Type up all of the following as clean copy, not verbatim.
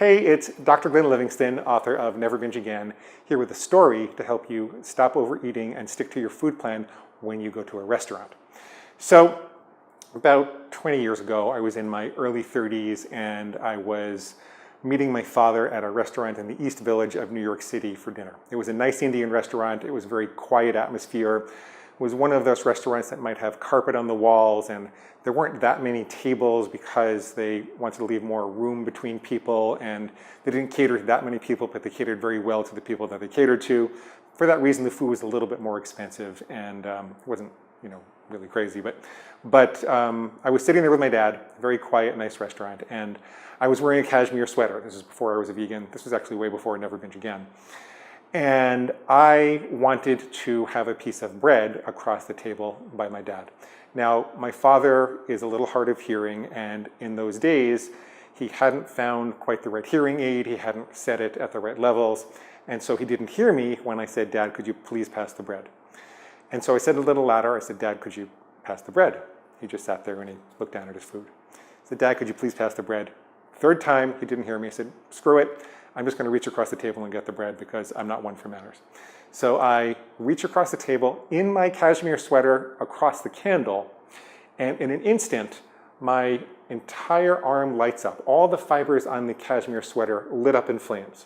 Hey, it's Dr. Glenn Livingston, author of Never Binge Again, here with a story to help you stop overeating and stick to your food plan when you go to a restaurant. So, about 20 years ago, I was in my early 30s and I was meeting my father at a restaurant in the East Village of New York City for dinner. It was a nice Indian restaurant. It was a very quiet atmosphere. It was one of those restaurants that might have carpet on the walls, and there weren't that many tables because they wanted to leave more room between people, and they didn't cater to that many people, but they catered very well to the people that they catered to. For that reason, the food was a little bit more expensive and wasn't, really crazy. But I was sitting there with my dad, very quiet, nice restaurant, and I was wearing a cashmere sweater. This is before I was a vegan. This was actually way before Never Binge Again. And I wanted to have a piece of bread across the table by my dad. Now, my father is a little hard of hearing, and in those days, he hadn't found quite the right hearing aid. He hadn't set it at the right levels. And so he didn't hear me when I said, "Dad, could you please pass the bread?" And so I said a little louder, I said, "Dad, could you pass the bread?" He just sat there and he looked down at his food. I said, "Dad, could you please pass the bread?" Third time, he didn't hear me. I said, "Screw it. I'm just going to reach across the table and get the bread because I'm not one for manners." So I reach across the table in my cashmere sweater across the candle, and in an instant, my entire arm lights up. All the fibers on the cashmere sweater lit up in flames.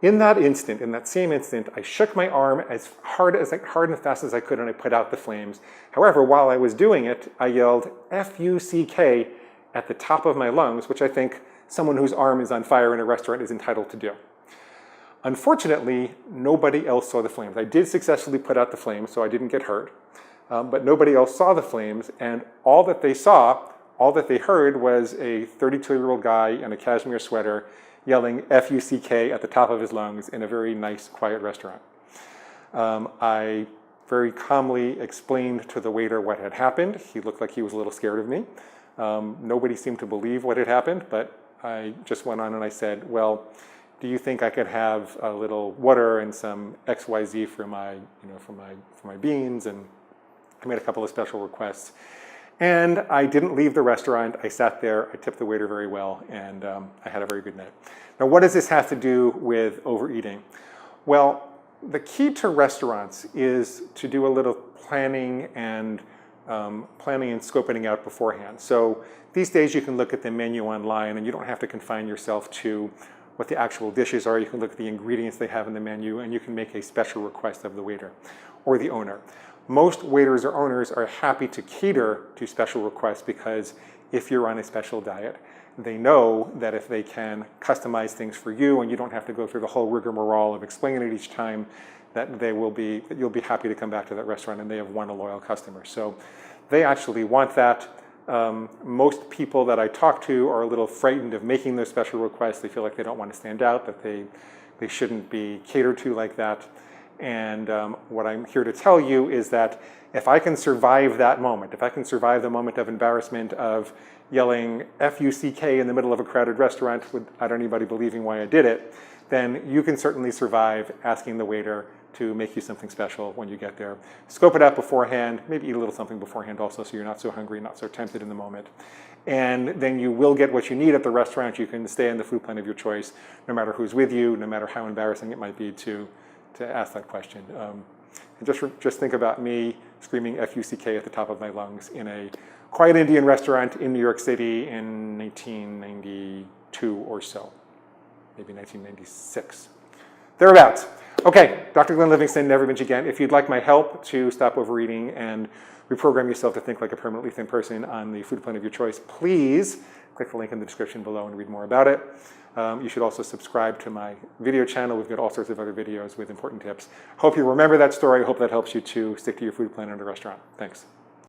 In that instant, in that same instant, I shook my arm as hard and fast as I could, and I put out the flames. However, while I was doing it, I yelled F-U-C-K at the top of my lungs, which I think someone whose arm is on fire in a restaurant is entitled to do. Unfortunately, nobody else saw the flames. I did successfully put out the flames, so I didn't get hurt, but nobody else saw the flames, and all that they heard was a 32-year-old guy in a cashmere sweater yelling F-U-C-K at the top of his lungs in a very nice, quiet restaurant. I very calmly explained to the waiter what had happened. He looked like he was a little scared of me. Nobody seemed to believe what had happened, but I just went on and I said, "Well, do you think I could have a little water and some XYZ for my beans?" And I made a couple of special requests. And I didn't leave the restaurant. I sat there, I tipped the waiter very well, and I had a very good night. Now, what does this have to do with overeating? Well, the key to restaurants is to do a little planning and scoping out beforehand. So these days you can look at the menu online and you don't have to confine yourself to what the actual dishes are. You can look at the ingredients they have in the menu and you can make a special request of the waiter or the owner. Most waiters or owners are happy to cater to special requests because if you're on a special diet, they know that if they can customize things for you and you don't have to go through the whole rigmarole of explaining it each time, that you'll be happy to come back to that restaurant and they have won a loyal customer. So they actually want that. Most people that I talk to are a little frightened of making those special requests. They feel like they don't want to stand out, that they shouldn't be catered to like that. And what I'm here to tell you is that if I can survive that moment, if I can survive the moment of embarrassment of yelling F-U-C-K in the middle of a crowded restaurant without anybody believing why I did it, then you can certainly survive asking the waiter to make you something special when you get there. Scope it out beforehand, maybe eat a little something beforehand also so you're not so hungry, not so tempted in the moment. And then you will get what you need at the restaurant. You can stay in the food plan of your choice, no matter who's with you, no matter how embarrassing it might be to ask that question. And just think about me screaming F-U-C-K at the top of my lungs in a quiet Indian restaurant in New York City in 1992 or so, maybe 1996. Thereabouts. Okay, Dr. Glenn Livingston, Never Binge Again. If you'd like my help to stop overeating and reprogram yourself to think like a permanently thin person on the food plan of your choice, please click the link in the description below and read more about it. You should also subscribe to my video channel. We've got all sorts of other videos with important tips. Hope you remember that story. Hope that helps you to stick to your food plan at a restaurant. Thanks.